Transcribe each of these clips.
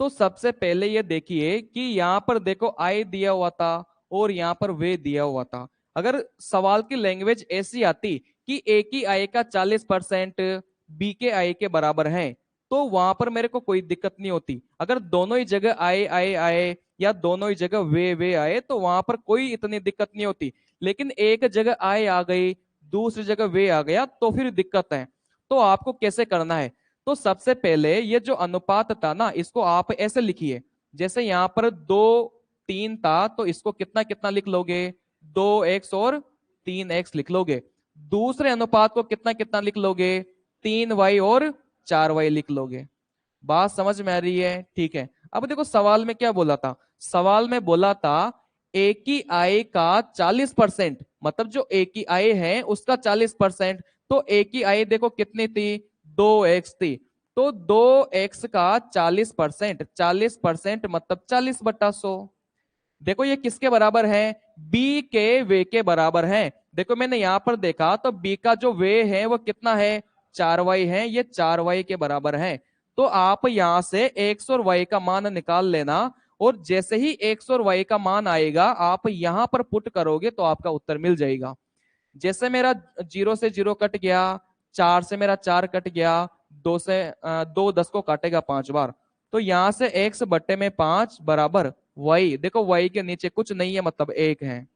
तो सबसे पहले ये देखिए कि यहाँ पर देखो आई दिया हुआ था और यहाँ पर वे दिया हुआ था। अगर सवाल की लैंग्वेज ऐसी आती कि ए की आय का 40% बी के आय के बराबर है, तो वहां पर मेरे को कोई दिक्कत नहीं होती। अगर दोनों ही जगह आए आए आए या दोनों ही जगह वे आए तो वहां पर कोई इतनी दिक्कत नहीं होती। लेकिन एक जगह आए आ गई, दूसरी जगह वे आ गया, तो फिर दिक्कत है। तो आपको कैसे करना है? तो सबसे पहले ये जो अनुपात था ना, इसको आप ऐसे लिखिए। जैसे यहाँ पर 2 3 था, तो इसको कितना कितना लिख लोगे? 2x और 3x लिख लोगे। दूसरे अनुपात को कितना कितना लिख लोगे? 3y और 4y लिख लोगे। बात समझ में आ रही है? ठीक है। अब देखो सवाल में क्या बोला था। सवाल में बोला था ए की आय का 40%, मतलब जो ए की आय है उसका 40%। तो ए की आय देखो कितनी थी? 2x थी। तो 2x का 40%, 40% मतलब 40/100। देखो ये किसके बराबर है? बी के वे के बराबर है। देखो मैंने यहां पर देखा तो बी का जो वे है वो कितना है? 4y है। ये 4y के बराबर है। तो आप यहां से x और y का मान निकाल लेना, और जैसे ही x और y का मान आएगा आप यहां पर पुट करोगे तो आपका उत्तर मिल जाएगा। जैसे मेरा 0 से 0 कट गया, 4 से मेरा 4 कट गया, 2 10 को काटेगा 5 बार। तो यहां से x/5 बराबर y। देखो y के नीचे कुछ नहीं है, मतलब 1 है।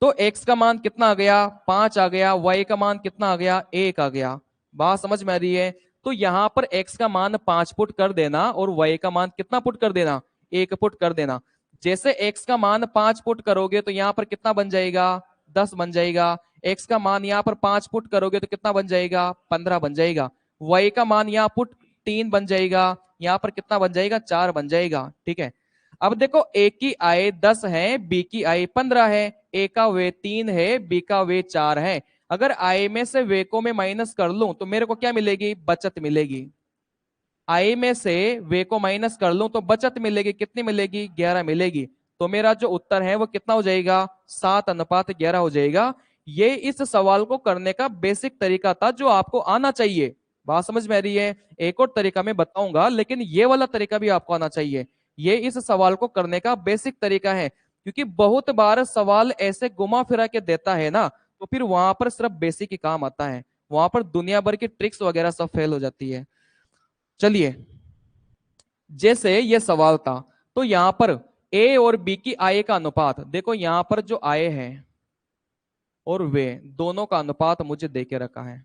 तो x का मान कितना आ गया? 5 आ गया। y का मान कितना आ गया? 1 आ गया। बात समझ में आ रही है? तो यहां पर x का मान 5 पुट कर देना और y का मान कितना पुट कर देना? 1 पुट कर देना। जैसे x का मान 5 पुट करोगे तो यहां पर कितना बन जाएगा? 10 बन जाएगा। x का मान यहां पर 5 पुट करोगे तो कितना बन जाएगा? 15 बन जाएगा। y का मान यहां पुट 3 बन जाएगा, यहां पर कितना बन जाएगा? 4 बन जाएगा। ठीक है। अब देखो ए की आय 10 है, बी की आय 15 है। ए का वे 3 है, बी का वे 4 है। अगर आय में से वे को मैं माइनस कर लूं तो मेरे को क्या मिलेगी? बचत मिलेगी। आय में से वे को माइनस कर लूं तो बचत मिलेगी। कितनी मिलेगी? 11 मिलेगी। तो मेरा जो उत्तर है वो कितना हो जाएगा? 7:11 हो जाएगा। ये इस सवाल को करने का बेसिक तरीका था जो आपको आना चाहिए। बात समझ में आ रही है? एक और तरीका मैं बताऊंगा, लेकिन ये वाला तरीका भी आपको आना चाहिए। ये इस सवाल को करने का बेसिक तरीका है, क्योंकि बहुत बार सवाल ऐसे घुमा फिरा के देता है ना, तो फिर वहां पर सिर्फ बेसिक ही काम आता है। वहां पर दुनिया भर की ट्रिक्स वगैरह सब फेल हो जाती है। चलिए, जैसे ये सवाल था, तो यहां पर ए और बी की आय का अनुपात देखो। यहां पर जो आय है और वे दोनों का अनुपात मुझे देके रखा है।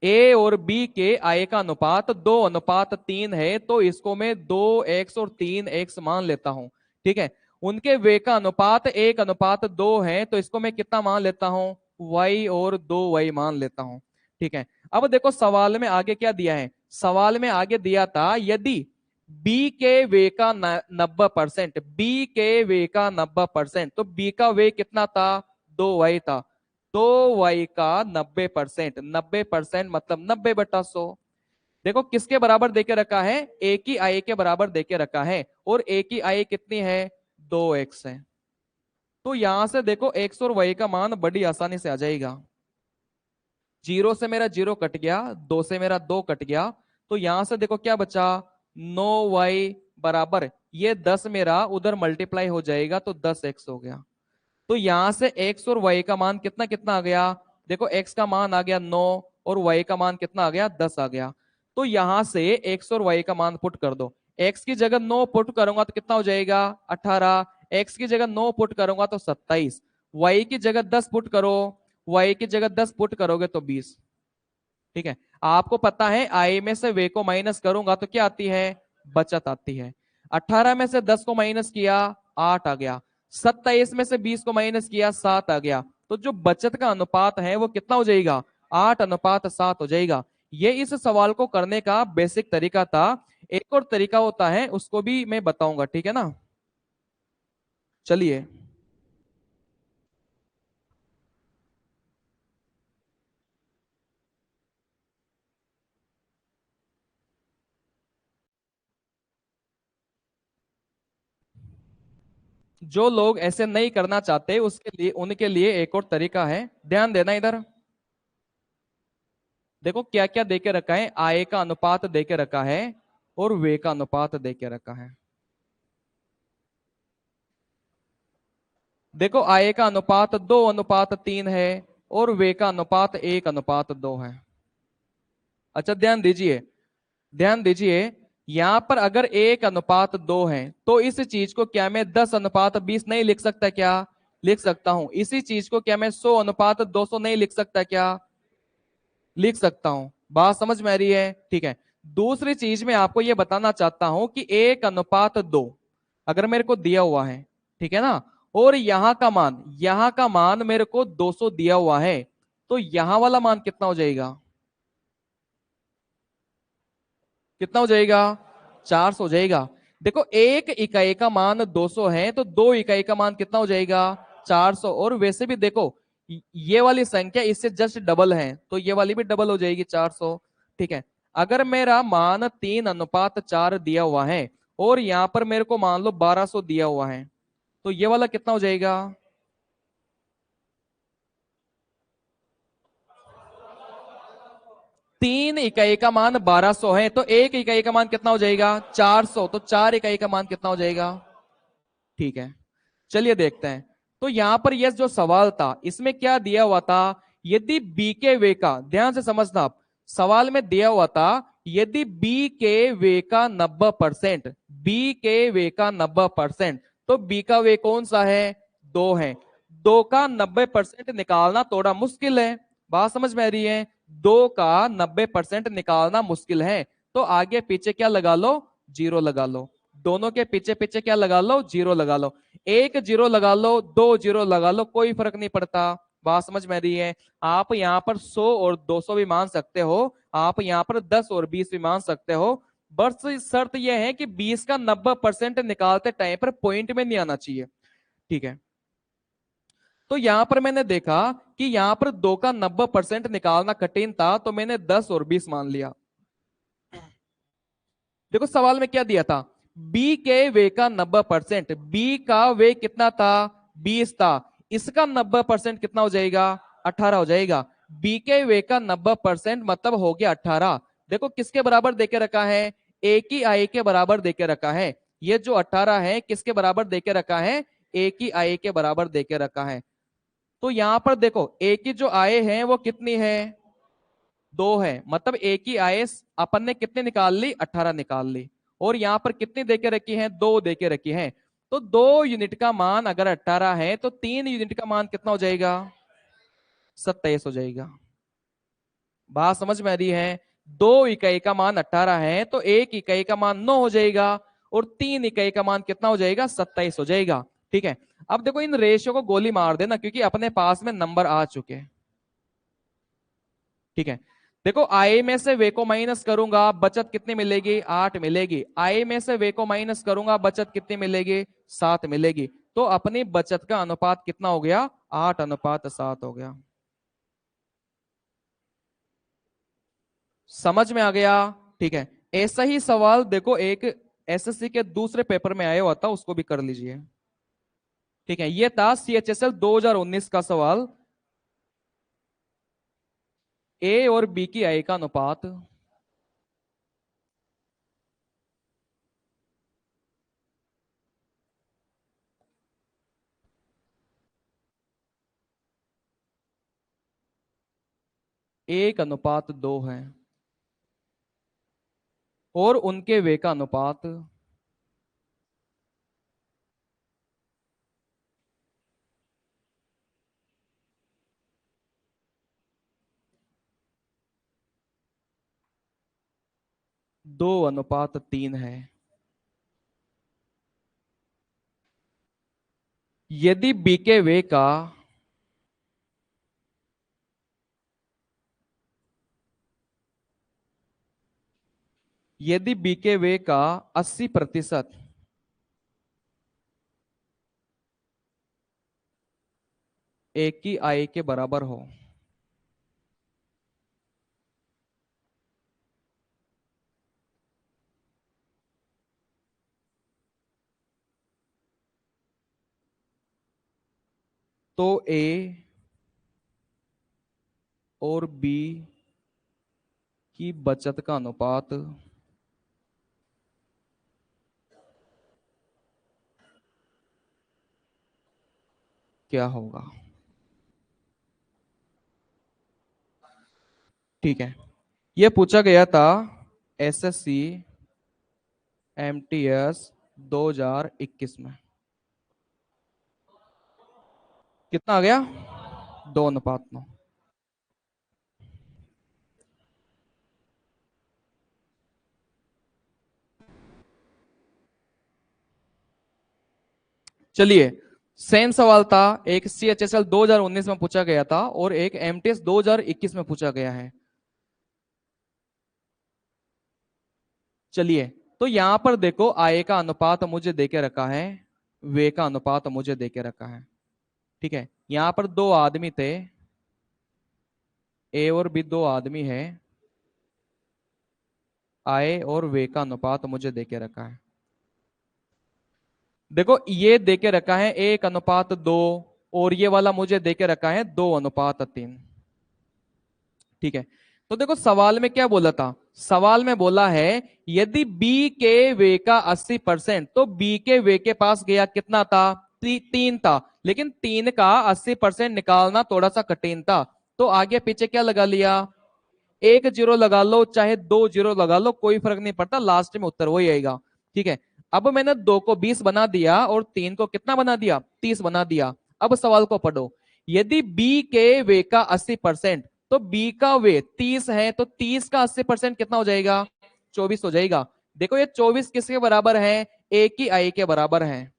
ए और बी के आय का अनुपात 2:3 है, तो इसको मैं 2x और 3x मान लेता हूं। ठीक है। उनके वे का अनुपात 1:2 है, तो इसको मैं कितना मान लेता हूं? y और 2y मान लेता हूं। ठीक है। अब देखो सवाल में आगे क्या दिया है। सवाल में आगे दिया था यदि b के वे का 90%, b के वे का 90%, तो b का वे कितना था? 2y था। तो y का 90%, 90% मतलब 90/100। देखो किसके बराबर देके रखा है? a की आय के बराबर देके रखा है, और a की आय कितनी है? 2x है। तो यहां से देखो x और y का मान बड़ी आसानी से आ जाएगा। 0 से मेरा 0 कट गया, 2 से मेरा 2 कट गया। तो यहां से देखो क्या बचा? 9y बराबर ये 10 मेरा उधर मल्टीप्लाई हो जाएगा तो 10x हो गया। तो यहां से x और y का मान कितना कितना आ गया? देखो x का मान आ गया 9 और y का मान कितना आ गया? 10 आ गया। तो यहां से x और y का मान पुट कर दो। x की जगह 9 पुट करूंगा तो कितना हो जाएगा? 18। x की जगह 9 पुट करूंगा तो 27। y की जगह 10 पुट करो, y की जगह 10 पुट करोगे तो 20। ठीक है। आपको पता है आई में से वे को माइनस करूंगा तो क्या आती है? बचत आती है। 18 में से 10 को माइनस किया, 8 आ गया। 27 में से 20 को माइनस किया, 7 आ गया। तो जो बचत का अनुपात है वो कितना हो जाएगा? 8:7 हो जाएगा। ये इस सवाल को करने का बेसिक तरीका था। एक और तरीका होता है, उसको भी मैं बताऊंगा। ठीक है ना? चलिए, जो लोग ऐसे नहीं करना चाहते उसके लिए, उनके लिए एक और तरीका है। ध्यान देना इधर। देखो क्या क्या देके रखा है, आय का अनुपात देके रखा है और वे का अनुपात देके रखा है। देखो आय का अनुपात 2:3 है और वे का अनुपात 1:2 है। अच्छा ध्यान दीजिए, ध्यान दीजिए, यहां पर अगर 1:2 है तो इस चीज को क्या मैं 10:20 नहीं लिख सकता क्या? लिख सकता हूं। इसी चीज को क्या मैं 100:200 नहीं लिख सकता क्या? लिख सकता हूं। बात समझ में आ रही है? ठीक है। दूसरी चीज मैं आपको यह बताना चाहता हूं कि 1:2 अगर मेरे को दिया हुआ है, ठीक है ना, और यहां का मान मेरे को 200 दिया हुआ है, तो यहां वाला मान कितना हो जाएगा? कितना हो जाएगा? 400 हो जाएगा। देखो एक इकाई का मान 200 है तो दो इकाई का मान कितना हो जाएगा? 400। और वैसे भी देखो ये वाली संख्या इससे जस्ट डबल है तो ये वाली भी डबल हो जाएगी 400। ठीक है। अगर मेरा मान 3:4 दिया हुआ है और यहां पर मेरे को मान लो 1200 दिया हुआ है, तो ये वाला कितना हो जाएगा? 3 इकाई का मान 1200 है तो एक इकाई का मान कितना हो जाएगा? 400। तो 4 इकाई का मान कितना हो जाएगा? ठीक है। चलिए देखते हैं। तो यहां पर यह जो सवाल था इसमें क्या दिया हुआ था? यदि बी के वे का, ध्यान से समझना आप, सवाल में दिया हुआ था यदि बी के वे का 90%, बी के वे का 90%, तो बी का वे कौन सा है? 2 है। 2 का 90% निकालना थोड़ा मुश्किल है। बात समझ में आ रही है? 2 का 90% निकालना मुश्किल है। तो आगे पीछे क्या लगा लो? जीरो लगा लो। दोनों के पीछे पीछे क्या लगा लो? जीरो लगा लो। एक जीरो लगा लो, दो जीरो लगा लो, कोई फर्क नहीं पड़ता। बात समझ में आ रही है? आप यहाँ पर 100 और 200 भी मान सकते हो, आप यहाँ पर 10 और 20 भी मान सकते हो। बस शर्त यह है कि 20 का 90% निकालते टाइम पर पॉइंट में नहीं आना चाहिए। ठीक है। तो यहां पर मैंने देखा कि यहां पर 2 का 90% निकालना कठिन था तो मैंने 10 और 20 मान लिया। देखो सवाल में क्या दिया था? बी के वे का 90%, बी का वे कितना था? 20 था। इसका 90% कितना हो जाएगा? 18 हो जाएगा। बी के वे का 90% मतलब हो गया 18। देखो किसके बराबर देके रखा है? ए की आई के बराबर देके रखा है। ये जो 18 है किसके बराबर देके रखा है? ए की आई के बराबर देके रखा है। तो यहां पर देखो ए की जो आय है वो कितनी है? 2 है। मतलब ए की आय अपन ने कितने निकाल ली? 18 निकाल ली। और यहां पर कितनी देके रखी है? 2 देके रखी है। तो 2 यूनिट का मान अगर 18 है तो 3 यूनिट का मान कितना हो जाएगा? 27 हो जाएगा। बात समझ में आ रही है? 2 इकाई का मान 18 है तो 1 इकाई का मान 9 हो जाएगा और 3 इकाई का मान कितना हो जाएगा? 27 हो जाएगा। ठीक है। अब देखो इन रेशियो को गोली मार देना क्योंकि अपने पास में नंबर आ चुके हैं। ठीक है। देखो आई में से वे को माइनस करूंगा, बचत कितनी मिलेगी? 8 मिलेगी। आई में से वे को माइनस करूंगा, बचत कितनी मिलेगी? 7 मिलेगी। तो अपनी बचत का अनुपात कितना हो गया? 8:7 हो गया। समझ में आ गया? ठीक है। ऐसा ही सवाल देखो एक एसएससी के दूसरे पेपर में आया हुआ था, उसको भी कर लीजिए। ठीक है। ये था सीएचएसएल 2019 का सवाल। ए और बी की आई का अनुपात। एक अनुपात 2 है और उनके वे का अनुपात 2:3 है। यदि बी के वे का यदि बी के वे का 80% ए की आई के बराबर हो, तो ए और बी की बचत का अनुपात क्या होगा। ठीक है, ये पूछा गया था एसएससी एमटीएस 2021 में। कितना आ गया, 2:9। चलिए, सेम सवाल था, एक सीएचएसएल 2019 में पूछा गया था और एक एमटीएस 2021 में पूछा गया है। चलिए, तो यहां पर देखो आय का अनुपात मुझे देके रखा है, व्यय का अनुपात मुझे देके रखा है। ठीक है, यहां पर दो आदमी थे, ए और बी दो आदमी है, आय और व्यय का अनुपात मुझे देके रखा है। देखो ये देके रखा है 1:2 और ये वाला मुझे देके रखा है 2:3। ठीक है, तो देखो सवाल में क्या बोला था, सवाल में बोला है यदि बी के वे का 80%, तो बी के वे के पास गया कितना था, 3 था, लेकिन 3 का 80% निकालना थोड़ा सा कठिन था, तो आगे पीछे क्या लगा लिया, 1 0 लगा लो चाहे 2 0 लगा लो, कोई फर्क नहीं पड़ता, लास्ट में उत्तर वही आएगा। ठीक है, अब मैंने 2 को 20 बना दिया और 3 को कितना बना दिया, 30 बना दिया। अब सवाल को पढ़ो, यदि बी के वे का 80%, तो बी का वे 30 है, तो 30 का 80% कितना हो जाएगा, 24 हो जाएगा। देखो ये 24 किसके बराबर है, ए की आई के बराबर है।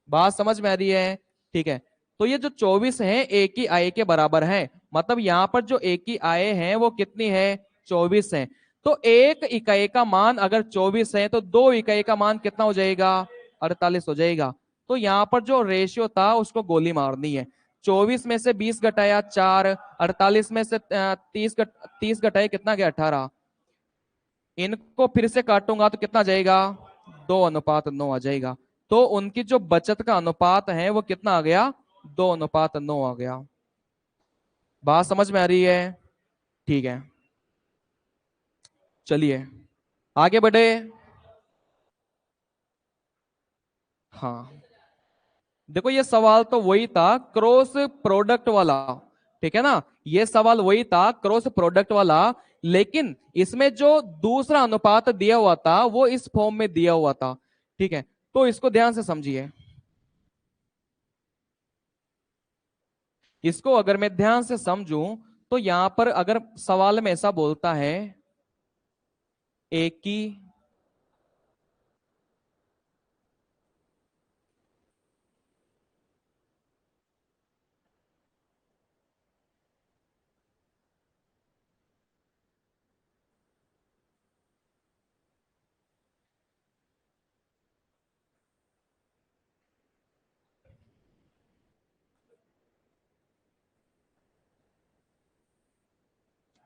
बात समझ में आ रही है। ठीक है, तो ये जो 24 है ए की आय के बराबर है, मतलब यहां पर जो ए की आय है वो कितनी है, 24 है। तो एक इकाई का मान अगर 24 है, तो दो इकाई का मान कितना हो जाएगा, 48 हो जाएगा। तो यहां पर जो रेशियो था उसको गोली मारनी है, 24 में से 20 घटाया 4, 48 में से 30 घटाया कितना गया, 18। इनको फिर से काटूंगा तो कितना जाएगा, 2:9 आ जाएगा। तो उनकी जो बचत का अनुपात है वो कितना आ गया, 2:9 आ गया। बात समझ में आ रही है। ठीक है, चलिए आगे बढ़े। हाँ, देखो ये सवाल तो वही था क्रॉस प्रोडक्ट वाला, ठीक है ना, ये सवाल वही था क्रॉस प्रोडक्ट वाला, लेकिन इसमें जो दूसरा अनुपात दिया हुआ था वो इस फॉर्म में दिया हुआ था। ठीक है, तो इसको ध्यान से समझिए, इसको अगर मैं ध्यान से समझूं, तो यहां पर अगर सवाल में ऐसा बोलता है एक की,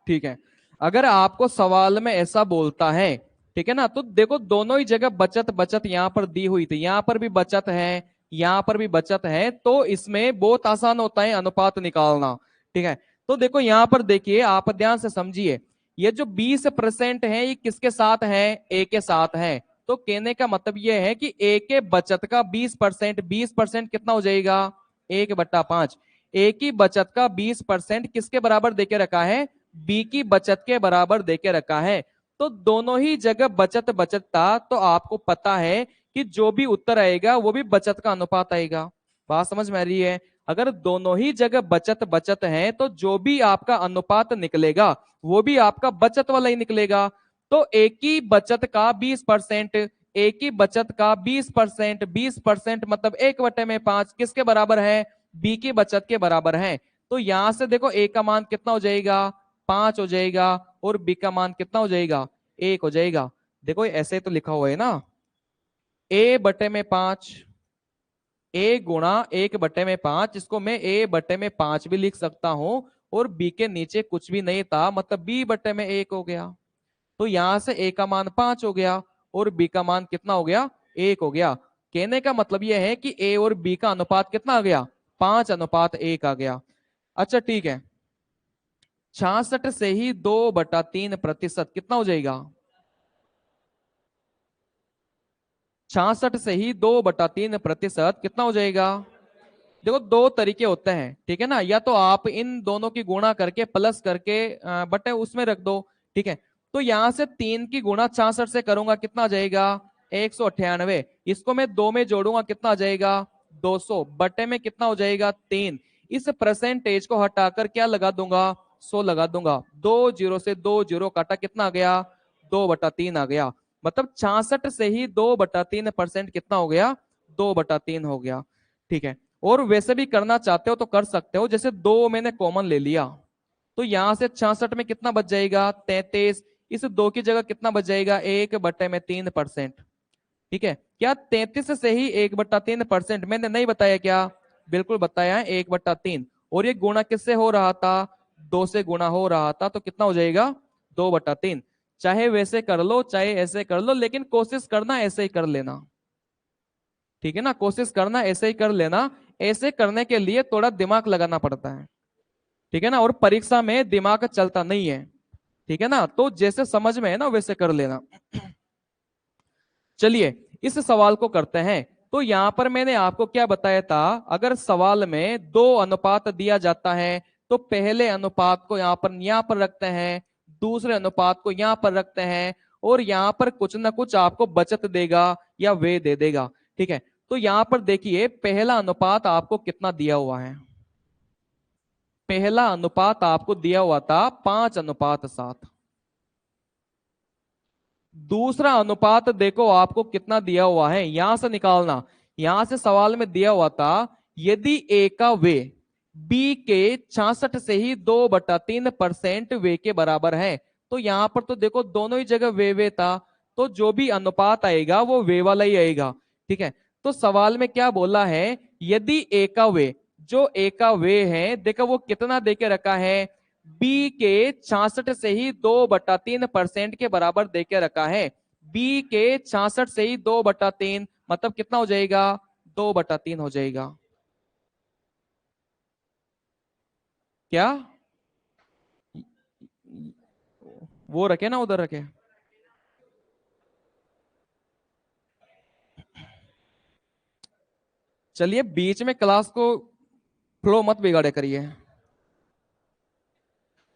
ठीक है, अगर आपको सवाल में ऐसा बोलता है, ठीक है ना, तो देखो दोनों ही जगह बचत बचत यहां पर दी हुई थी, यहां पर भी बचत है, यहां पर भी बचत है, तो इसमें बहुत आसान होता है अनुपात निकालना। ठीक है, तो देखो यहां पर देखिए, आप ध्यान से समझिए, ये जो 20% है ये किसके साथ है, ए के साथ है। तो कहने का मतलब ये है कि ए के बचत का 20%, 20% कितना हो जाएगा, 1/5। ए की बचत का 20% किसके बराबर देके रखा है, बी की बचत के बराबर देके रखा है। तो दोनों ही जगह बचत बचत था, तो आपको पता है कि जो भी उत्तर आएगा वो भी बचत का अनुपात आएगा। बात समझ में आ रही है। अगर दोनों ही जगह बचत बचत है, तो जो भी आपका अनुपात निकलेगा वो भी आपका बचत वाला ही निकलेगा। तो एक ही बचत का 20%, एक ही बचत का 20%, 20% मतलब 1/5 किसके बराबर है, बी की बचत के बराबर है। तो यहां से देखो ए का मान कितना हो जाएगा, 5 हो जाएगा, और बी का मान कितना हो जाएगा, 1 हो जाएगा। देखो ऐसे तो लिखा हुआ है ना, A/5, ए गुणा 1/5, इसको मैं A/5 भी लिख सकता हूं, और बी के नीचे कुछ भी नहीं था, मतलब B/1 हो गया। तो यहां से ए का मान 5 हो गया और बी का मान कितना हो गया, 1 हो गया। कहने का मतलब यह है कि ए और बी का अनुपात कितना आ गया, 5:1 आ गया। अच्छा ठीक है, 66 से ही 2/3% कितना हो जाएगा? 66 से ही 2/3% कितना हो जाएगा? देखो दो तरीके होते हैं, ठीक है ना, या तो आप इन दोनों की गुणा करके प्लस करके बटे उसमें रख दो, ठीक है। तो यहां से 3 की गुणा 66 से करूंगा, कितना आ जाएगा? 198। इसको मैं 2 में जोड़ूंगा, कितना आ जाएगा? 200 बटे में कितना हो जाएगा? 3। इस परसेंटेज को हटाकर क्या लगा दूंगा? 100 लगा दूंगा। 2 जीरो से 2 जीरो काटा, कितना आ गया? 2/3 आ गया। मतलब 66 से ही 2/3% कितना हो गया? 2/3 हो गया, ठीक है। और वैसे भी करना चाहते हो तो कर सकते हो, जैसे 2 मैंने कॉमन ले लिया, तो यहां से 66 में कितना बच जाएगा? 33। इस 2 की जगह कितना बच जाएगा? 1/3%, ठीक है। क्या 33 से ही 1/3%? मैंने नहीं बताया क्या? बिल्कुल बताया है, 1/3। और ये गुणा किससे हो रहा था? 2 से गुणा हो रहा था, तो कितना हो जाएगा? 2/3। चाहे वैसे कर लो चाहे ऐसे कर लो, लेकिन कोशिश करना ऐसे ही कर लेना, ठीक है ना। कोशिश करना ऐसे ही कर लेना। ऐसे करने के लिए थोड़ा दिमाग लगाना पड़ता है, ठीक है ना, और परीक्षा में दिमाग चलता नहीं है, ठीक है ना। तो जैसे समझ में है ना वैसे कर लेना। चलिए इस सवाल को करते हैं। तो यहां पर मैंने आपको क्या बताया था, अगर सवाल में 2 अनुपात दिया जाता है तो पहले अनुपात को यहां पर रखते हैं, दूसरे अनुपात को यहां पर रखते हैं, और यहां पर कुछ ना कुछ आपको बचत देगा या वे दे देगा, ठीक है। तो यहां पर देखिए पहला अनुपात आपको कितना दिया हुआ है? पहला अनुपात आपको दिया हुआ था 5:7। दूसरा अनुपात देखो आपको कितना दिया हुआ है, यहां से निकालना। यहां से सवाल में दिया हुआ था यदि ए का वे बी के 66 से ही 2/3% वे के बराबर है। तो यहां पर तो देखो दोनों ही जगह वे था, तो जो भी अनुपात आएगा वो वे वाला ही आएगा, ठीक है। तो सवाल में क्या बोला है? यदि ए का वे, जो ए का वे है देखो वो कितना देके रखा है? बी के 66 से ही 2/3% के बराबर देके रखा है। बी के 66 से ही 2/3 मतलब कितना हो जाएगा? 2/3 हो जाएगा। क्या वो रखे ना, उधर रखे। चलिए बीच में क्लास को फ्लो मत बिगाड़े करिए,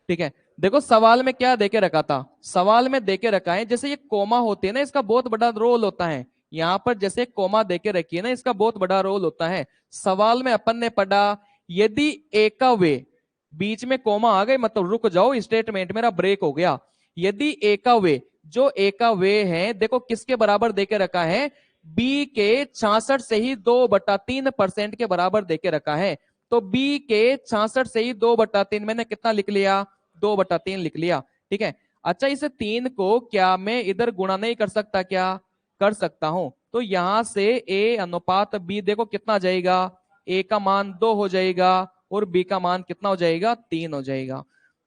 ठीक है। देखो सवाल में क्या देके रखा था, सवाल में देके रखा है जैसे ये कोमा होती है ना, इसका बहुत बड़ा रोल होता है। यहां पर जैसे कोमा देके रखी है ना, इसका बहुत बड़ा रोल होता है। सवाल में अपन ने पढ़ा यदि ए का वे, बीच में कोमा आ गए मतलब रुक जाओ, स्टेटमेंट मेरा ब्रेक हो गया। यदि ए का वे, जो ए का वे है देखो किसके बराबर देके रखा है? बी के 66 से ही 2/3% के बराबर देके रखा है। तो बी के 66 से ही 2/3 मैंने कितना लिख लिया? 2/3 लिख लिया, ठीक है। अच्छा इस 3 को क्या मैं इधर गुणा नहीं कर सकता? क्या कर सकता हूं। तो यहां से ए अनुपात बी देखो कितना जाएगा? ए का मान 2 हो जाएगा और बी का मान कितना हो जाएगा? 3 हो जाएगा,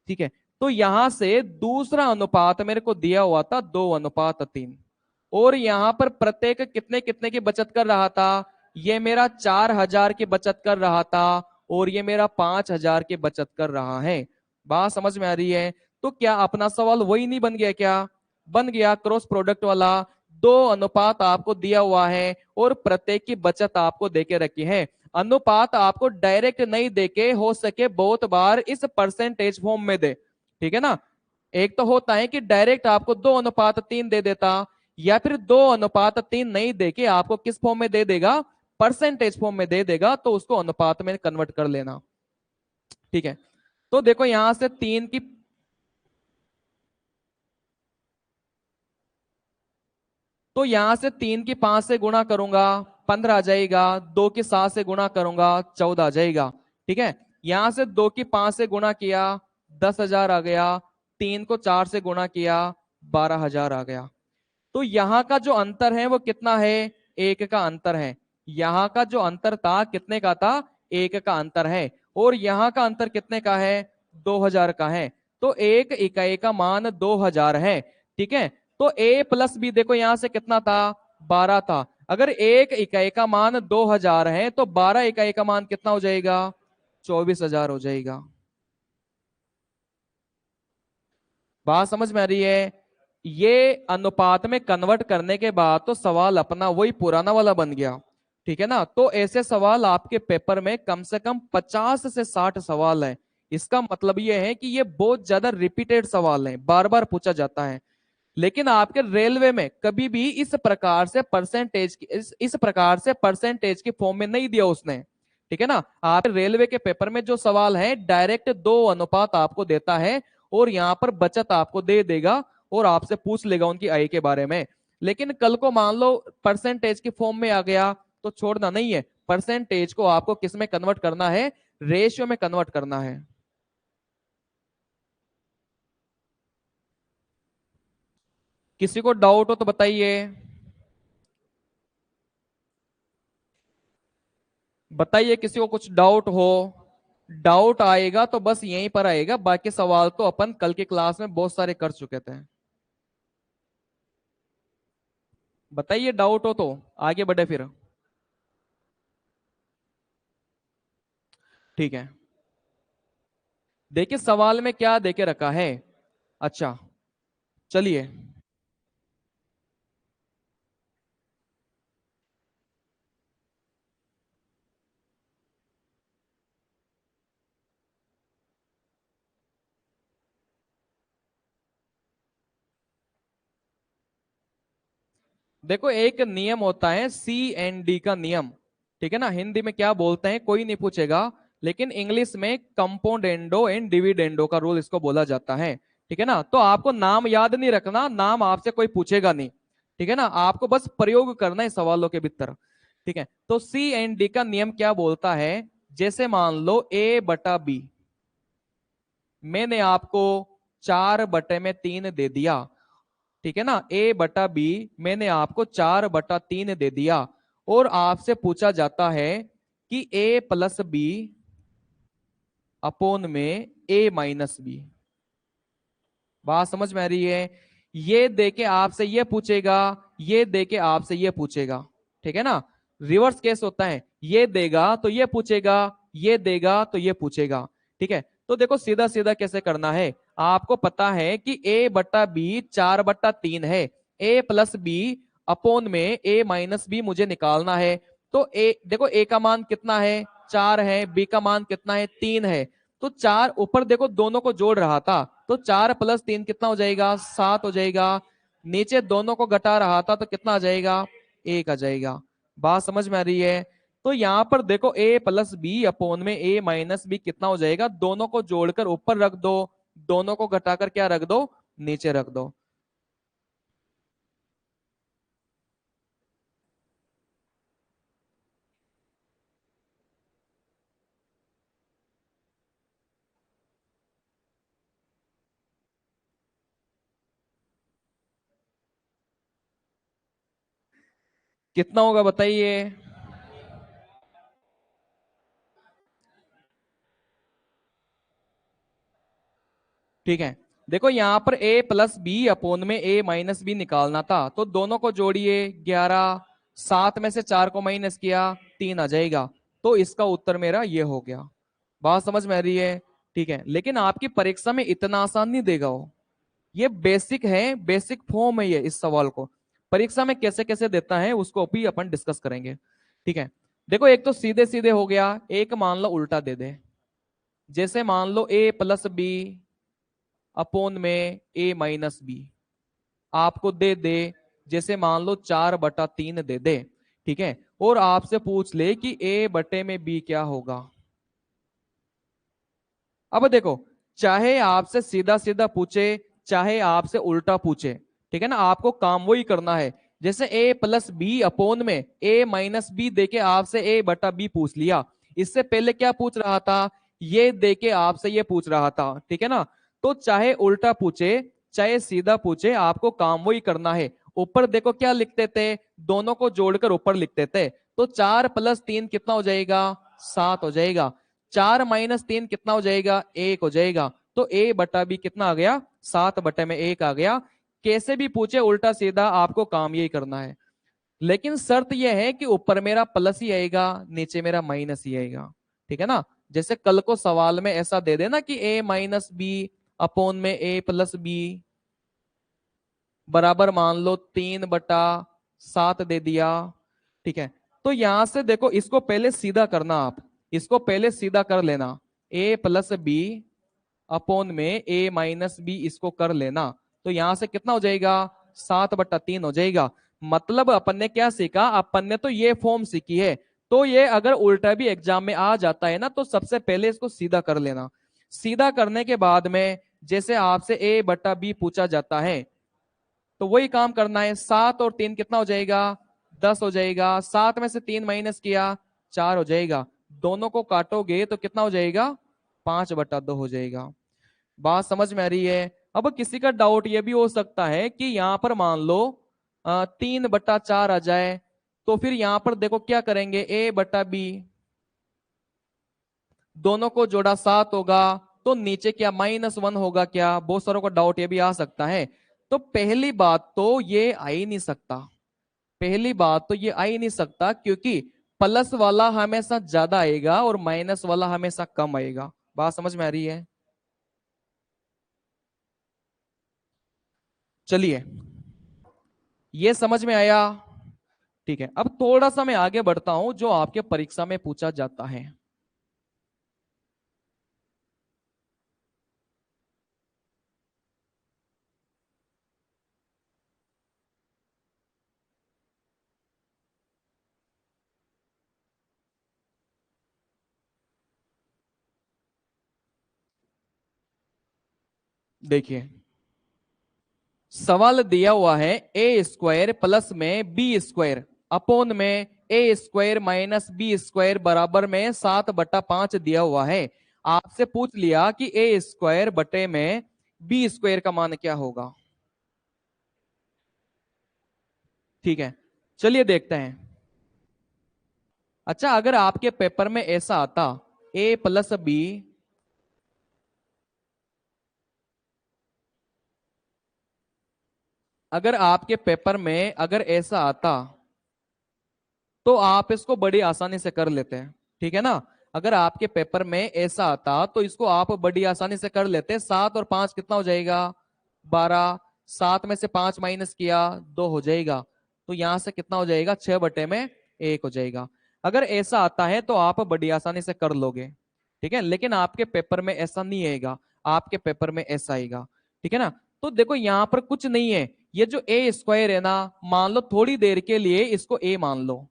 ठीक है। तो यहां से दूसरा अनुपात मेरे को दिया हुआ था 2:3, और यहां पर प्रत्येक कितने कितने की बचत कर रहा था? ये मेरा 4,000 की बचत कर रहा था और ये मेरा 5,000 की बचत कर रहा है। बात समझ में आ रही है? तो क्या अपना सवाल वही नहीं बन गया? क्या बन गया? क्रॉस प्रोडक्ट वाला। 2 अनुपात आपको दिया हुआ है और प्रत्येक की बचत आपको देके रखी है। अनुपात आपको डायरेक्ट नहीं देके हो सके बहुत बार इस परसेंटेज फॉर्म में दे, ठीक है ना। एक तो होता है कि डायरेक्ट आपको 2:3 दे देता, या फिर 2:3 नहीं देके आपको किस फॉर्म में दे देगा? परसेंटेज फॉर्म में दे देगा, तो उसको अनुपात में कन्वर्ट कर लेना, ठीक है। तो देखो यहां से 3 की, तो यहां से 3 की 5 से गुणा करूंगा 15 आ जाएगा, 2 की 7 से गुणा करूंगा 14 आ जाएगा, ठीक है। यहां से 2 की 5 से गुणा किया 10,000 आ गया, 3 को 4 से गुणा किया 12,000 आ गया। तो यहाँ का जो अंतर है वो कितना है? 1 का अंतर है। यहाँ का जो अंतर था कितने का था? 1 का अंतर है। और यहाँ का अंतर कितने का है? 2,000 का है। तो एक इकाई का मान 2,000 है, ठीक है। तो a प्लस बी देखो यहां से कितना था? 12 था। अगर एक इकाई का मान 2,000 है तो 12 इकाई का मान कितना हो जाएगा? 24,000 हो जाएगा। बात समझ में आ रही है? ये अनुपात में कन्वर्ट करने के बाद तो सवाल अपना वही पुराना वाला बन गया, ठीक है ना। तो ऐसे सवाल आपके पेपर में कम से कम 50 से 60 सवाल है। इसका मतलब ये है कि ये बहुत ज्यादा रिपीटेड सवाल है, बार बार पूछा जाता है। लेकिन आपके रेलवे में कभी भी इस प्रकार से परसेंटेज की इस प्रकार से परसेंटेज की फॉर्म में नहीं दिया उसने, ठीक है ना। आप रेलवे के पेपर में जो सवाल है डायरेक्ट 2 अनुपात आपको देता है और यहाँ पर बचत आपको दे देगा और आपसे पूछ लेगा उनकी आय के बारे में। लेकिन कल को मान लो परसेंटेज की फॉर्म में आ गया तो छोड़ना नहीं है, परसेंटेज को आपको किस में कन्वर्ट करना है, रेशियो में कन्वर्ट करना है। किसी को डाउट हो तो बताइए, बताइए किसी को कुछ डाउट हो। डाउट आएगा तो बस यहीं पर आएगा, बाकी सवाल तो अपन कल की क्लास में बहुत सारे कर चुके थे। बताइए डाउट हो तो आगे बढ़े फिर। ठीक है, देखिए सवाल में क्या देके रखा है। अच्छा, चलिए। देखो एक नियम होता है C&D का नियम, ठीक है ना। हिंदी में क्या बोलते हैं कोई नहीं पूछेगा, लेकिन इंग्लिश में कंपाउंडेंडो एंड डिविडेंडो का रूल इसको बोला जाता है, ठीक है ना। तो आपको नाम याद नहीं रखना, नाम आपसे कोई पूछेगा नहीं, ठीक है ना। आपको बस प्रयोग करना है सवालों के भीतर, ठीक है। तो C&D का नियम क्या बोलता है, जैसे मान लो A/B, मैंने आपको 4/3 दे दिया, ठीक है ना। A/B मैंने आपको 4/3 दे दिया और आपसे पूछा जाता है कि A+B अपोन में A-B। बात समझ में आ रही है? ये देके आपसे ये पूछेगा, ये देके आपसे ये पूछेगा, ठीक है ना। रिवर्स केस होता है, ये देगा तो ये पूछेगा, ये देगा तो ये पूछेगा, ठीक है। तो देखो सीधा सीधा कैसे करना है, आपको पता है कि A/B 4/3 है, A+B अपोन में A-B मुझे निकालना है। तो ए देखो A का मान कितना है, 4 है, B का मान कितना है, 3 है। तो 4 ऊपर देखो दोनों को जोड़ रहा था, तो 4+3 कितना हो जाएगा, 7 हो जाएगा। नीचे दोनों को घटा रहा था तो कितना आ जाएगा, 1 आ जाएगा। बात समझ में आ रही है? तो यहां पर देखो A+B अपोन में A-B कितना हो जाएगा, दोनों को जोड़कर ऊपर रख दो, दोनों को घटाकर क्या रख दो, नीचे रख दो। कितना होगा बताइए। ठीक है, देखो यहाँ पर A+B अपोन में A-B निकालना था, तो दोनों को जोड़िए 11, 7 में से 4 को माइनस किया 3 आ जाएगा। तो इसका उत्तर मेरा ये हो गया। बात समझ में आ रही है? ठीक है, लेकिन आपकी परीक्षा में इतना आसान नहीं देगा वो, ये बेसिक है, बेसिक फॉर्म है ये इस सवाल को। परीक्षा में कैसे कैसे देता है उसको भी अपन डिस्कस करेंगे, ठीक है। देखो एक तो सीधे सीधे हो गया, एक मान लो उल्टा दे दे, जैसे मान लो A+B अपोन में A-B आपको दे दे, जैसे मान लो 4/3 दे दे, ठीक है। और आपसे पूछ ले कि A/B क्या होगा। अब देखो, चाहे आपसे सीधा सीधा पूछे, चाहे आपसे उल्टा पूछे, ठीक है ना, आपको काम वही करना है। जैसे A+B अपोन में A-B देके आपसे A/B पूछ लिया, इससे पहले क्या पूछ रहा था, ये देके आपसे ये पूछ रहा था, ठीक है ना। तो चाहे उल्टा पूछे चाहे सीधा पूछे, आपको काम वही करना है। ऊपर देखो क्या लिखते थे, दोनों को जोड़कर ऊपर लिखते थे, तो 4+3 कितना हो जाएगा, 7 हो जाएगा। 4-3 कितना हो जाएगा, 1 हो जाएगा। तो A/B कितना आ गया, 7/1 आ गया। कैसे भी पूछे उल्टा सीधा, आपको काम यही करना है। लेकिन शर्त यह है कि ऊपर मेरा प्लस ही आएगा, नीचे मेरा माइनस ही आएगा, ठीक है ना। जैसे कल को सवाल में ऐसा दे देना कि A-B अपॉन में ए प्लस बी बराबर मान लो 3/7 दे दिया। ठीक है, तो यहां से देखो इसको पहले सीधा करना, आप इसको पहले सीधा कर लेना, ए प्लस बी अपॉन में ए माइनस बी इसको कर लेना। तो यहां से कितना हो जाएगा, 7/3 हो जाएगा। मतलब अपन ने क्या सीखा, अपन ने तो ये फॉर्म सीखी है, तो ये अगर उल्टा भी एग्जाम में आ जाता है ना, तो सबसे पहले इसको सीधा कर लेना। सीधा करने के बाद में जैसे आपसे a/b पूछा जाता है, तो वही काम करना है। 7 और 3 कितना हो जाएगा, 10 हो जाएगा। 7 में से 3 माइनस किया, 4 हो जाएगा। दोनों को काटोगे तो कितना हो जाएगा, 5/2 हो जाएगा। बात समझ में आ रही है। अब किसी का डाउट ये भी हो सकता है कि यहां पर मान लो 3/4 आ जाए, तो फिर यहां पर देखो क्या करेंगे, a/b दोनों को जोड़ा 7 होगा, तो नीचे क्या -1 होगा क्या। बहुत सारों को डाउट ये भी आ सकता है। तो पहली बात तो ये आ ही नहीं सकता, पहली बात तो ये आ ही नहीं सकता, क्योंकि प्लस वाला हमेशा ज्यादा आएगा और माइनस वाला हमेशा कम आएगा। बात समझ में आ रही है। चलिए, ये समझ में आया। ठीक है, अब थोड़ा सा मैं आगे बढ़ता हूं जो आपके परीक्षा में पूछा जाता है। देखिए, सवाल दिया हुआ है ए स्क्वायर प्लस में बी स्क्वायर अपॉन में ए स्क्वायर माइनस बी स्क्वायर बराबर में 7/5 दिया हुआ है। आपसे पूछ लिया कि ए स्क्वायर बटे में बी स्क्वायर का मान क्या होगा। ठीक है, चलिए देखते हैं। अच्छा, अगर आपके पेपर में ऐसा आता ए प्लस बी, अगर आपके पेपर में अगर ऐसा आता तो आप इसको बड़ी आसानी से कर लेते हैं। ठीक है ना, अगर आपके पेपर में ऐसा आता तो इसको आप बड़ी आसानी से कर लेते। 7 और 5 कितना हो जाएगा, 12। 7 में से 5 माइनस किया, 2 हो जाएगा। तो यहां से कितना हो जाएगा, 6/1 हो जाएगा। अगर ऐसा आता है तो आप बड़ी आसानी से कर लोगे। ठीक है, लेकिन आपके पेपर में ऐसा नहीं आएगा, आपके पेपर में ऐसा आएगा। ठीक है ना, तो देखो यहां पर कुछ नहीं है। ये जो ए स्क्वायर है ना, मान लो थोड़ी देर के लिए इसको ए मान लो,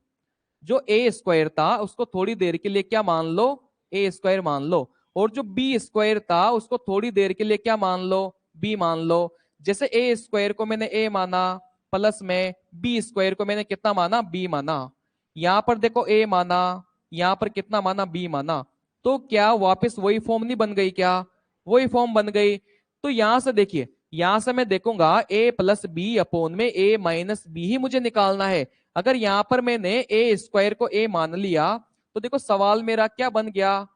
जो ए स्क्वायर था उसको थोड़ी देर के लिए क्या मान लो, ए स्क्वायर मान लो। और जो बी स्क्वायर था उसको थोड़ी देर के लिए क्या मान लो, बी मान लो। जैसे ए स्क्वायर को मैंने ए माना, प्लस में बी स्क्वायर को मैंने कितना माना, बी माना। यहां पर देखो ए माना, यहां पर कितना माना, बी माना। तो क्या वापस वही फॉर्म नहीं बन गई क्या, वही फॉर्म बन गई। तो यहां से देखिए, यहां से मैं देखूंगा ए प्लस बी अपॉन में ए माइनस बी ही मुझे निकालना है। अगर यहां पर मैंने ए स्क्वायर को ए मान लिया, तो देखो सवाल मेरा क्या बन गया,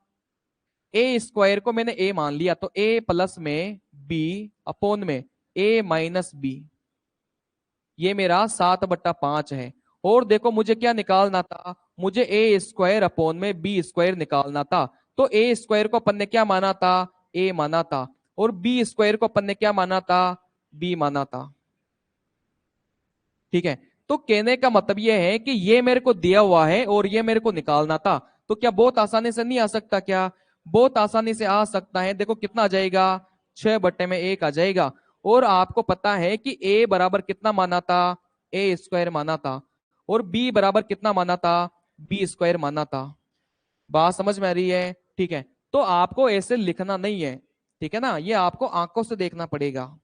ए स्क्वायर को मैंने ए मान लिया, तो ए प्लस में बी अपॉन में ए माइनस बी, ये मेरा 7/5 है। और देखो मुझे क्या निकालना था, मुझे ए स्क्वायर अपॉन में बी स्क्वायर निकालना था। तो ए स्क्वायर को अपन ने क्या माना था, ए माना था। और बी स्क्वायर को अपन ने क्या माना था, बी माना था। ठीक है, तो कहने का मतलब यह है कि ये मेरे को दिया हुआ है और ये मेरे को निकालना था। तो क्या बहुत आसानी से नहीं आ सकता क्या, बहुत आसानी से आ सकता है। देखो कितना आ जाएगा, 6/1 आ जाएगा। और आपको पता है कि ए बराबर कितना माना था, ए स्क्वायर माना था। और बी बराबर कितना माना था, बी स्क्वायर माना था। बात समझ में आ रही है। ठीक है, तो आपको ऐसे लिखना नहीं है। ठीक है ना, ये आपको आंखों से देखना पड़ेगा,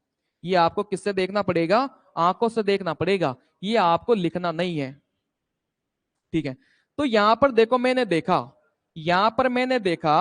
ये आपको किससे देखना पड़ेगा, आंखों से देखना पड़ेगा, ये आपको लिखना नहीं है। ठीक है, तो यहां पर देखो मैंने देखा, यहां पर मैंने देखा,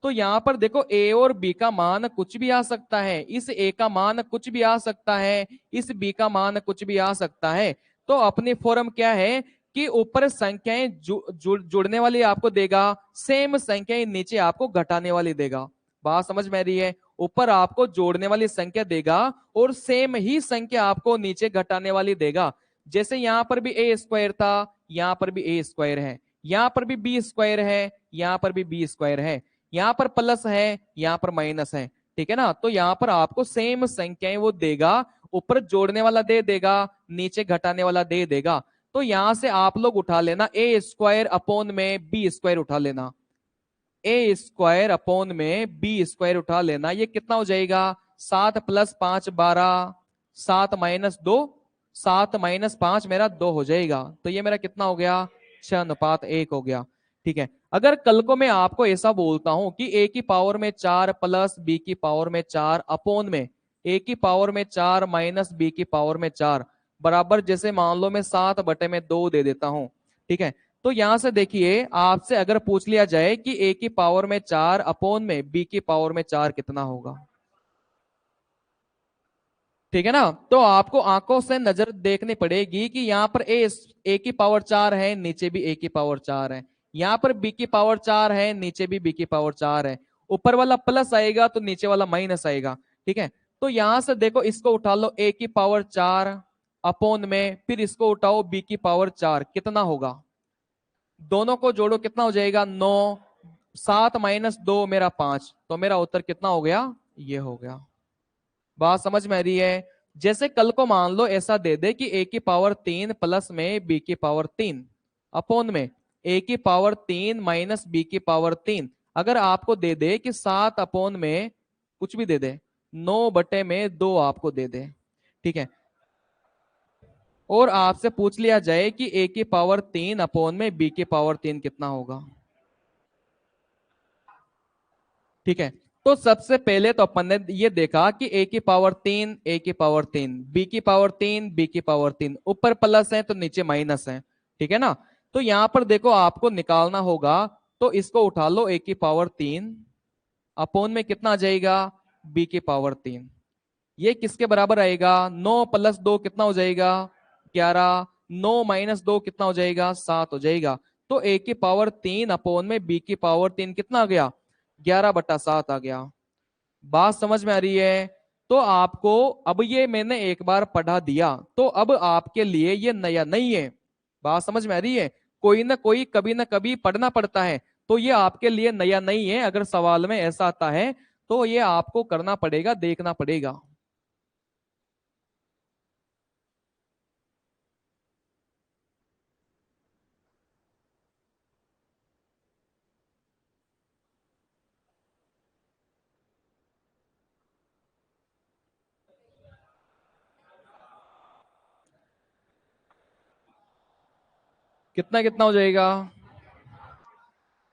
तो यहां पर देखो ए और बी का मान कुछ भी आ सकता है। इस ए का मान कुछ भी आ सकता है, इस बी का मान कुछ भी आ सकता है। तो अपनी फॉर्म क्या है कि ऊपर संख्याएं जुड़ने वाली आपको देगा, सेम संख्याएं नीचे आपको घटाने वाली देगा। बात समझ में आ रही है, ऊपर आपको जोड़ने वाली संख्या देगा और सेम ही संख्या आपको नीचे घटाने वाली देगा। जैसे यहां पर भी ए स्क्वायर था, यहां पर भी ए स्क्वायर है, यहां पर भी बी स्क्वायर है, यहां पर भी बी स्क्वायर है, यहां पर प्लस है, यहां पर माइनस है। ठीक है ना। तो यहाँ पर आपको सेम संख्याएं वो देगा, ऊपर जोड़ने वाला दे देगा, नीचे घटाने वाला दे देगा। तो यहां से आप लोग उठा लेना ए स्क्वायर अपॉन में बी स्क्वायर उठा लेना, ए स्क्वायर अपॉन में बी स्क्वायर उठा लेना। ये कितना हो जाएगा, 7 + 5 12, 7 - 2, 7 - 5 मेरा 2 हो जाएगा। तो ये मेरा कितना हो गया, 6:1 हो गया। ठीक है। अगर कल को मैं आपको ऐसा बोलता हूं कि ए की पावर में 4 प्लस बी की पावर में 4 अपॉन में ए की पावर में 4 माइनस बी की पावर में 4 बराबर, जैसे मान लो मैं 7/2 दे देता हूं। ठीक है। तो यहां से देखिए, आपसे अगर पूछ लिया जाए कि ए की पावर में 4 अपॉन में बी की पावर में 4 कितना होगा, ठीक है ना। तो आपको आंखों से नजर देखनी पड़ेगी कि यहाँ पर ए की पावर 4 है, नीचे भी ए की पावर 4 है, यहाँ पर बी की पावर 4 है, नीचे भी बी की पावर 4 है। ऊपर वाला प्लस आएगा तो नीचे वाला माइनस आएगा। ठीक है। तो यहां से देखो, इसको उठा लो ए की पावर 4 अपॉन में, फिर इसको उठाओ बी की पावर 4 कितना होगा, दोनों को जोड़ो कितना हो जाएगा, 9, 7 - 2 मेरा 5। तो मेरा उत्तर कितना हो गया, ये हो गया। बात समझ में आ रही है। जैसे कल को मान लो ऐसा दे दे कि ए की पावर 3 प्लस में बी की पावर 3 अपॉन में ए की पावर 3 माइनस बी की पावर 3। अगर आपको दे दे कि 7 अपॉन में कुछ भी दे दे, 9/2 आपको दे दे। ठीक है। और आपसे पूछ लिया जाए कि ए की पावर 3 अपॉन में बी की पावर 3 कितना होगा। ठीक है। तो सबसे पहले तो अपन ने ये देखा कि ए की पावर 3, ए की पावर 3, बी की पावर 3, बी की पावर 3, ऊपर प्लस है तो नीचे माइनस है। ठीक है ना। तो यहां पर देखो, आपको निकालना होगा, तो इसको उठा लो, ए की पावर 3 अपॉन में कितना आ जाएगा, बी की पावर 3। ये किसके बराबर आएगा, 9 + 2 कितना हो जाएगा, 11, 9 - 2 कितना हो जाएगा, 7 हो जाएगा। तो ए की पावर 3 अपॉन में बी की पावर 3 कितना आ गया, 11/7 आ गया। बात समझ में आ रही है। तो आपको अब ये मैंने एक बार पढ़ा दिया, तो अब आपके लिए ये नया नहीं है। बात समझ में आ रही है। कोई ना कोई कभी ना कभी पढ़ना पड़ता है, तो ये आपके लिए नया नहीं है। अगर सवाल में ऐसा आता है तो ये आपको करना पड़ेगा, देखना पड़ेगा। कितना कितना हो जाएगा,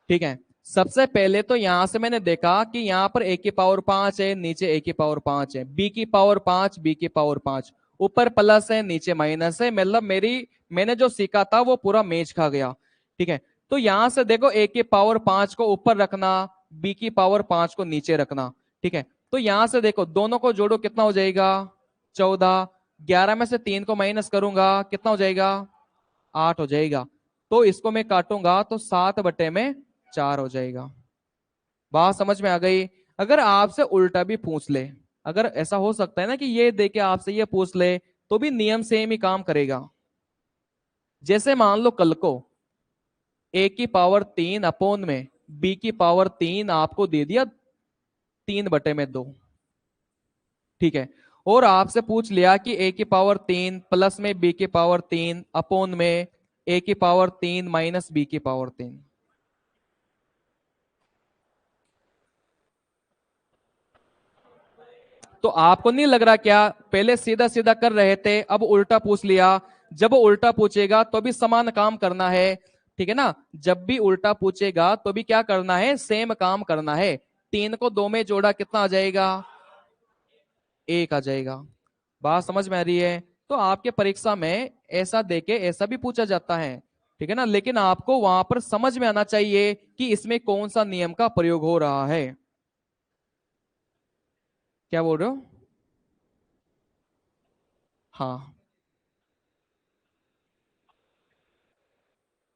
ठीक है। सबसे पहले तो यहां से मैंने देखा कि यहाँ पर ए की पावर 5 है, नीचे ए की पावर 5 है, बी की पावर 5, बी की पावर 5, ऊपर प्लस है नीचे माइनस है, मतलब मैंने जो सीखा था वो पूरा मेज खा गया। ठीक है। तो यहां से देखो, ए की पावर 5 को ऊपर रखना, बी की पावर 5 को नीचे रखना। ठीक है। तो यहां से देखो, दोनों को जोड़ो कितना हो जाएगा, 14, 11 में से 3 को माइनस करूंगा कितना हो जाएगा, 8 हो जाएगा। तो इसको मैं काटूंगा तो 7/4 हो जाएगा। बात समझ में आ गई। अगर आपसे उल्टा भी पूछ ले, अगर ऐसा हो सकता है ना कि ये देके आपसे ये पूछ ले, तो भी नियम सेम ही काम करेगा। जैसे मान लो कल को ए की पावर 3 अपॉन में बी की पावर 3 आपको दे दिया 3/2। ठीक है। और आपसे पूछ लिया कि ए की पावर 3 प्लस में बी की पावर 3 अपॉन में ए की पावर 3 माइनस बी की पावर 3। तो आपको नहीं लग रहा क्या, पहले सीधा सीधा कर रहे थे, अब उल्टा पूछ लिया। जब उल्टा पूछेगा तो भी समान काम करना है। ठीक है ना। जब भी उल्टा पूछेगा तो भी क्या करना है, सेम काम करना है। 3 को 2 में जोड़ा कितना आ जाएगा, 1 आ जाएगा। बात समझ में आ रही है। तो आपके परीक्षा में ऐसा देके ऐसा भी पूछा जाता है। ठीक है ना। लेकिन आपको वहां पर समझ में आना चाहिए कि इसमें कौन सा नियम का प्रयोग हो रहा है। क्या बोल रहे हो, हाँ।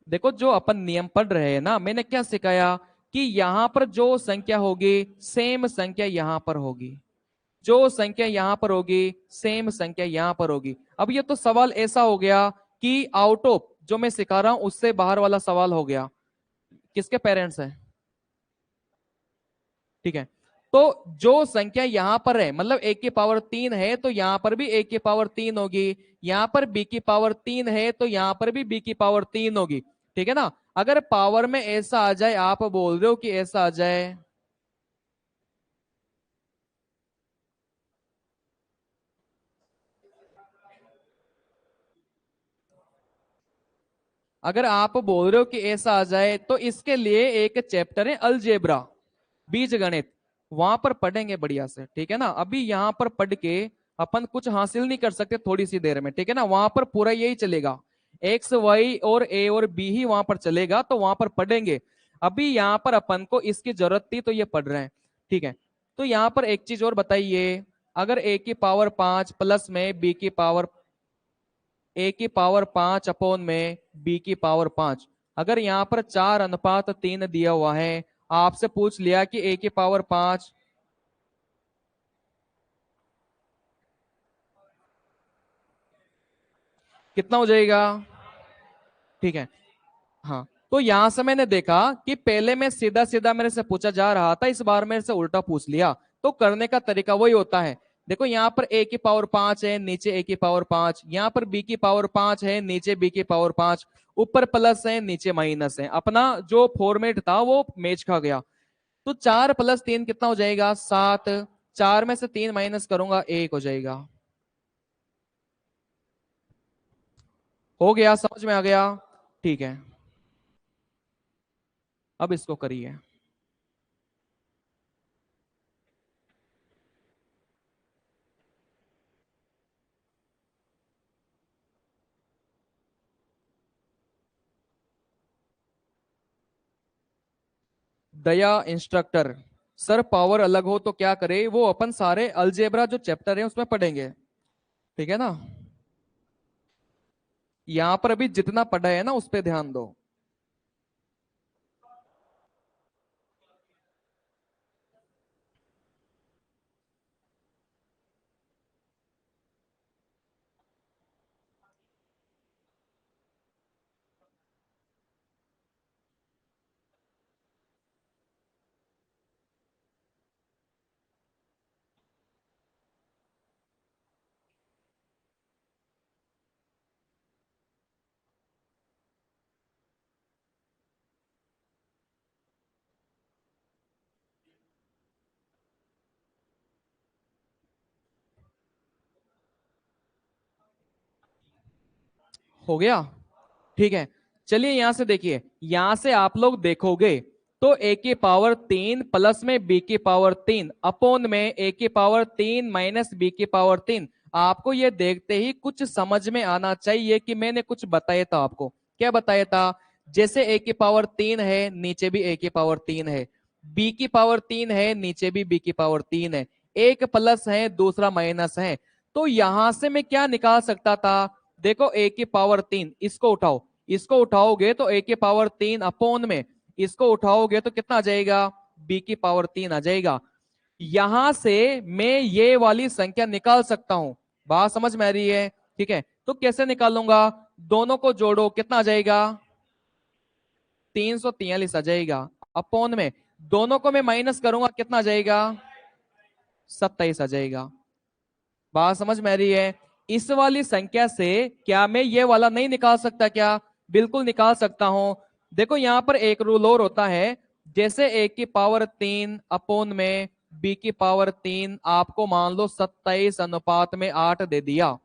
देखो, जो अपन नियम पढ़ रहे हैं ना, मैंने क्या सिखाया कि यहां पर जो संख्या होगी सेम संख्या यहां पर होगी, जो संख्या यहां पर होगी सेम संख्या यहां पर होगी। अब ये तो सवाल ऐसा हो गया कि आउट ऑफ जो मैं सिखा रहा हूं उससे बाहर वाला सवाल हो गया। किसके पेरेंट्स हैं, ठीक है। तो जो संख्या यहां पर है, मतलब a की पावर 3 है, तो यहां पर भी a की पावर 3 होगी, यहां पर b की पावर 3 है तो यहां पर भी b की पावर 3 होगी। ठीक है ना। अगर पावर में ऐसा आ जाए, आप बोल रहे हो कि ऐसा आ जाए, अगर आप बोल रहे हो कि ऐसा आ जाए, तो इसके लिए एक चैप्टर है अलजेब्रा, बीज गणित, वहां पर पढ़ेंगे बढ़िया से। ठीक है ना। अभी यहां पर पढ़ के अपन कुछ हासिल नहीं कर सकते थोड़ी सी देर में। ठीक है ना। वहां पर पूरा यही चलेगा, एक्स वाई और ए और बी ही वहां पर चलेगा, तो वहां पर पढ़ेंगे। अभी यहाँ पर अपन को इसकी जरूरत थी तो ये पढ़ रहे हैं। ठीक है। तो यहाँ पर एक चीज और बताइए, अगर ए की पावर 5 प्लस में बी की पावर, ए की पावर 5 अपॉन में बी की पावर 5, अगर यहाँ पर 4:3 दिया हुआ है, आपसे पूछ लिया कि ए की पावर 5 कितना हो जाएगा। ठीक है। हाँ, तो यहां से मैंने देखा कि पहले मैं सीधा सीधा मेरे से पूछा जा रहा था, इस बार मेरे से उल्टा पूछ लिया। तो करने का तरीका वही होता है। देखो यहाँ पर a की पावर 5 है, नीचे a की पावर 5, यहाँ पर b की पावर 5 है, नीचे b की पावर 5, ऊपर प्लस है नीचे माइनस है। अपना जो फॉर्मेट था वो मैच खा गया। तो 4 + 3 कितना हो जाएगा, 7। 4 में से 3 माइनस करूंगा, 1 हो जाएगा। हो गया, समझ में आ गया। ठीक है, अब इसको करिए। दया इंस्ट्रक्टर, सर पावर अलग हो तो क्या करे, वो अपन सारे अलजेब्रा जो चैप्टर है उसमें पढ़ेंगे। ठीक है ना। यहां पर अभी जितना पढ़ा है ना उस पर ध्यान दो। हो गया। ठीक है। चलिए यहां से देखिए, यहां से आप लोग देखोगे तो a की पावर 3 प्लस में b की पावर 3 अपोन में a की पावर 3 माइनस b की पावर 3। आपको ये देखते ही कुछ समझ में आना चाहिए कि मैंने कुछ बताया था आपको। क्या बताया था, जैसे a की पावर 3 है, नीचे भी a की पावर 3 है, b की पावर 3 है, नीचे भी b की पावर 3 है, एक प्लस है दूसरा माइनस है। तो यहां से मैं क्या निकाल सकता था, देखो a की पावर 3, इसको उठाओ, इसको उठाओगे तो a की पावर 3 अपोन में, इसको उठाओगे तो कितना आ जाएगा, b की पावर 3 आ जाएगा। यहां से मैं ये वाली संख्या निकाल सकता हूं। बात समझ में आ रही है। ठीक है। तो कैसे निकालूंगा, दोनों को जोड़ो, कितना आ जाएगा, 343 आ जाएगा, अपोन में दोनों को मैं माइनस करूंगा, कितना आ जाएगा, 27 आ जाएगा। बात समझ में आ रही है। इस वाली संख्या से क्या मैं ये वाला नहीं निकाल सकता क्या, बिल्कुल निकाल सकता हूं। देखो यहां पर एक रूल और होता है, जैसे a की पावर 3 अपोन में b की पावर 3, आपको मान लो 27:8 दे दिया।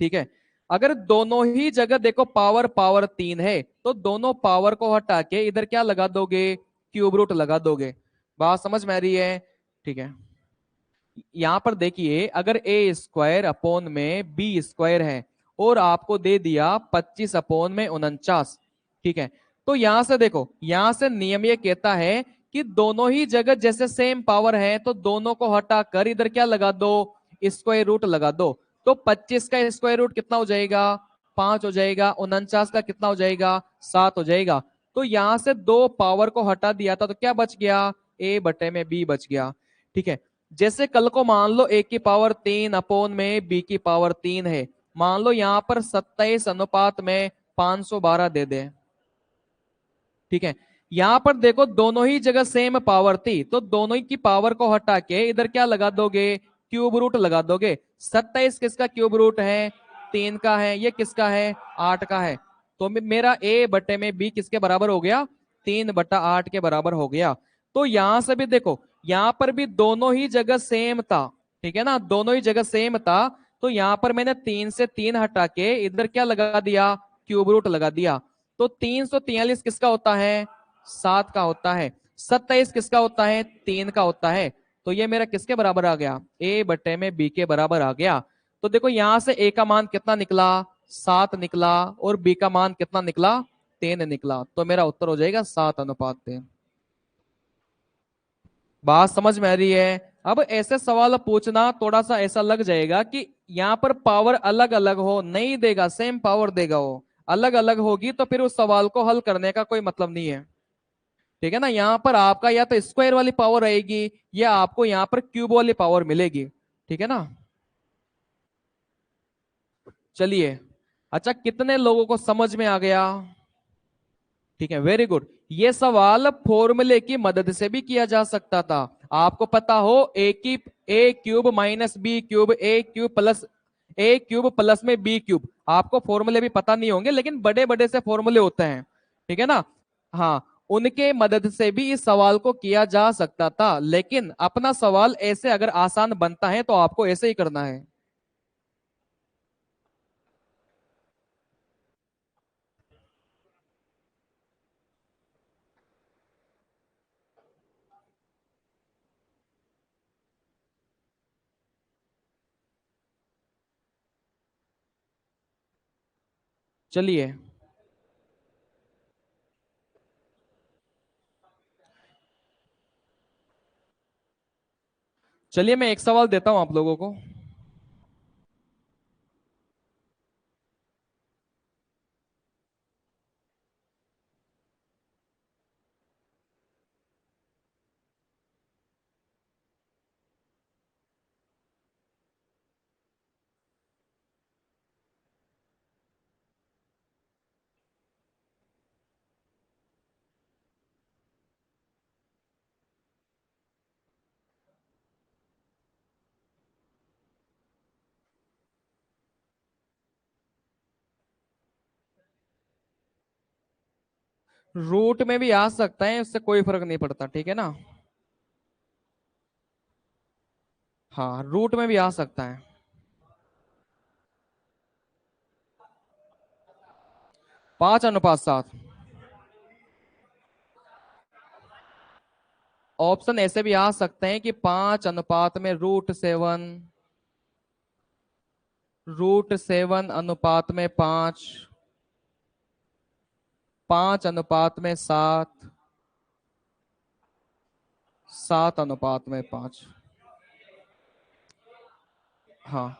ठीक है। अगर दोनों ही जगह देखो पावर पावर 3 है, तो दोनों पावर को हटा के इधर क्या लगा दोगे, क्यूब रूट लगा दोगे। बात समझ में आ रही है। ठीक है। यहां पर देखिए, अगर ए स्क्वायर अपोन में बी स्क्वायर है और आपको दे दिया 25 अपोन में 49। ठीक है। तो यहां से देखो, यहां से नियम ये कहता है कि दोनों ही जगह जैसे सेम पावर है, तो दोनों को हटा कर इधर क्या लगा दो, स्क्वायर रूट लगा दो। तो 25 का स्क्वायर रूट कितना हो जाएगा, 5 हो जाएगा। 49 का कितना हो जाएगा, 7 हो जाएगा। तो यहां से दो पावर को हटा दिया था, तो क्या बच गया, ए बटे में बी बच गया। ठीक है। जैसे कल को मान लो a की पावर 3 अपोन में b की पावर 3 है, मान लो यहां पर 27 अनुपात में 512 दे दे। ठीक है। यहां पर देखो दोनों ही जगह सेम पावर थी, तो दोनों ही की पावर को हटा के इधर क्या लगा दोगे, क्यूब रूट लगा दोगे। 27 किसका क्यूब रूट है, 3 का है, ये किसका है, 8 का है। तो मेरा a बटे में b किसके बराबर हो गया, 3/8 के बराबर हो गया। तो यहां से भी देखो, यहां पर भी दोनों ही जगह सेम था, ठीक है ना, दोनों ही जगह सेम था। तो यहां पर मैंने 3 से 3 हटा के इधर क्या लगा दिया, क्यूब रूट लगा दिया। तो 343 किसका होता है, 7 का होता है। 27 किसका होता है, 3 का होता है। तो ये मेरा किसके बराबर आ गया, a बटे में b के बराबर आ गया। तो देखो यहां से a का मान कितना निकला, 7 निकला, और b का मान कितना निकला, 3 निकला। तो मेरा उत्तर हो जाएगा 7:3। बात समझ में आ रही है। अब ऐसे सवाल पूछना थोड़ा सा ऐसा लग जाएगा कि यहाँ पर पावर अलग अलग हो, नहीं देगा, सेम पावर देगा, वो अलग अलग होगी तो फिर उस सवाल को हल करने का कोई मतलब नहीं है, ठीक है ना। यहाँ पर आपका या तो स्क्वायर वाली पावर रहेगी या आपको यहाँ पर क्यूब वाली पावर मिलेगी, ठीक है ना। चलिए, अच्छा कितने लोगों को समझ में आ गया, ठीक है, वेरी गुड। ये सवाल फॉर्मूले की मदद से भी किया जा सकता था। आपको पता हो ए क्यूब माइनस बी क्यूब, ए क्यूब प्लस में बी क्यूब, आपको फॉर्मूले भी पता नहीं होंगे लेकिन बड़े बड़े से फॉर्मूले होते हैं, ठीक है ना। हाँ, उनके मदद से भी इस सवाल को किया जा सकता था, लेकिन अपना सवाल ऐसे अगर आसान बनता है तो आपको ऐसे ही करना है। चलिए, चलिए मैं एक सवाल देता हूं आप लोगों को। रूट में भी आ सकता है, उससे कोई फर्क नहीं पड़ता, ठीक है ना। हाँ, रूट में भी आ सकता है। 5:7। ऑप्शन ऐसे भी आ सकते हैं कि 5 अनुपात में √7, √7 अनुपात में 5, 5 अनुपात में 7, 7 अनुपात में 5। हाँ,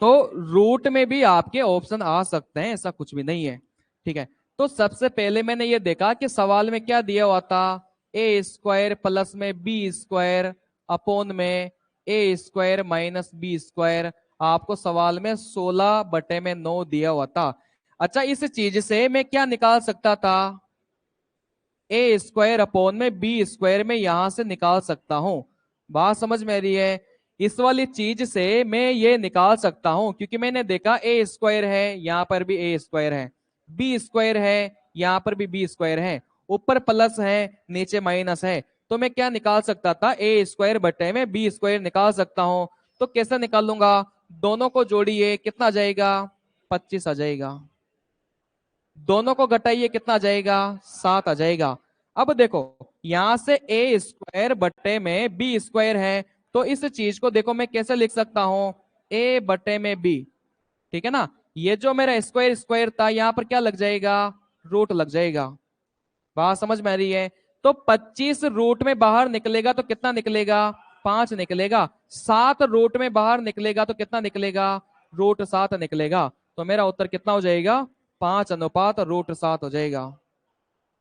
तो रूट में भी आपके ऑप्शन आ सकते हैं, ऐसा कुछ भी नहीं है, ठीक है। तो सबसे पहले मैंने ये देखा कि सवाल में क्या दिया हुआ था, ए स्क्वायर प्लस में बी स्क्वायर अपोन में ए स्क्वायर माइनस बी स्क्वायर। आपको सवाल में 16/9 दिया हुआ था। अच्छा, इस चीज से मैं क्या निकाल सकता था, ए स्क्वायर अपोन में बी स्क्वायर में यहां से निकाल सकता हूं। बात समझ में आ रही है। इस वाली चीज से मैं ये निकाल सकता हूं क्योंकि मैंने देखा ए स्क्वायर है, यहां पर भी ए स्क्वायर है, बी स्क्वायर है, यहां पर भी बी स्क्वायर है, ऊपर प्लस है, नीचे माइनस है। तो मैं क्या निकाल सकता था, ए स्क्वायर बटे में बी स्क्वायर निकाल सकता हूं। तो कैसे निकालूंगा, दोनों को जोड़िए, कितना आ जाएगा, 25 आ जाएगा। दोनों को घटाइए, कितना आ जाएगा, 7 आ जाएगा। अब देखो, यहां से ए स्क्वायर बटे में बी स्क्वायर है, तो इस चीज को देखो मैं कैसे लिख सकता हूं, ए बटे में बी, ठीक है ना। ये जो मेरा स्क्वायर स्क्वायर था, यहां पर क्या लग जाएगा, रूट लग जाएगा। बात समझ में आ रही है। तो 25 रूट में बाहर निकलेगा तो कितना निकलेगा, 5 निकलेगा। 7 रूट में बाहर निकलेगा तो कितना निकलेगा, √7 निकलेगा। तो मेरा उत्तर कितना हो जाएगा, 5 अनुपात √7 हो जाएगा।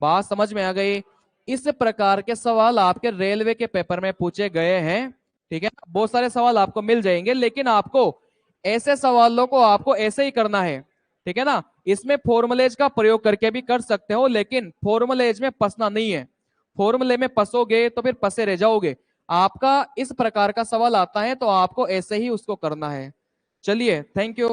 बात समझ में आ गई। इस प्रकार के सवाल आपके रेलवे के पेपर में पूछे गए हैं, ठीक है। बहुत सारे सवाल आपको मिल जाएंगे, लेकिन आपको ऐसे सवालों को आपको ऐसे ही करना है, ठीक है ना। इसमें फॉर्मुलेज का प्रयोग करके भी कर सकते हो, लेकिन फॉर्मुलेज में फंसना नहीं है। फॉर्मूले में फंसोगे तो फिर फंसे रह जाओगे। आपका इस प्रकार का सवाल आता है तो आपको ऐसे ही उसको करना है। चलिए, थैंक यू।